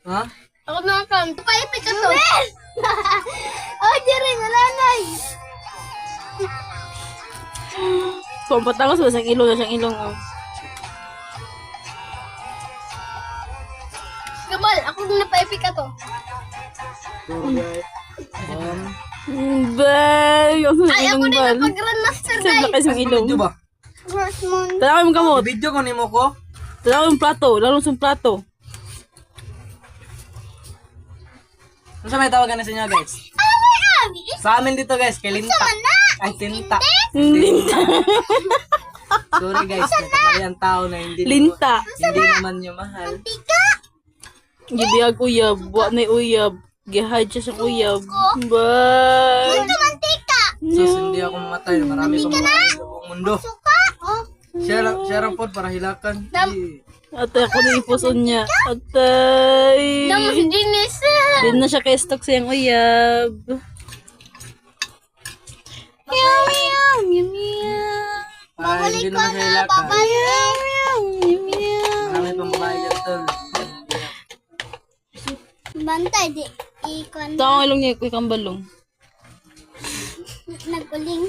Ha? Ako na ang paipit ka to. Oh, diri na lanay. Pampatangos ba siyang ilong na siyang ilong oh. Gabal, ako na paipit ka to. Bay! Ang Ay, ako ilong na bal. yung pag-grandmaster, Sa guys. lakas yung ilong. Video ba? First month. Tanaw yung kamot. Video ko ni mo ko. Tanaw yung plato. Lalo yung plato. Ano sa may tawagan na sa inyo guys? Ano ba yan? Sa amin dito guys, kay Linta. Ay, Tinta. Linta. Sorry guys, nakamali ang tao na hindi Linta. hindi naman nyo mahal. Tika. Gibiyag uyab. Buwa na uyab. Gihide siya sa uyab. Bay! Ito mantika. Sus, hindi ako mamatay. Marami pa mga sa buong mundo. Suka. Oh. Share ang pod para hilakan. Atay ako na ipuson niya. Atay! Damo si Dinis. Din na siya kay stock siyang uyab. Meow, meow, meow, meow. Para hindi naman siya hilakan. Meow, meow, meow. Marami pang babae dyan tol. Bantay di. Ikon. Ito ang ilong niya, ikang balong. Naguling.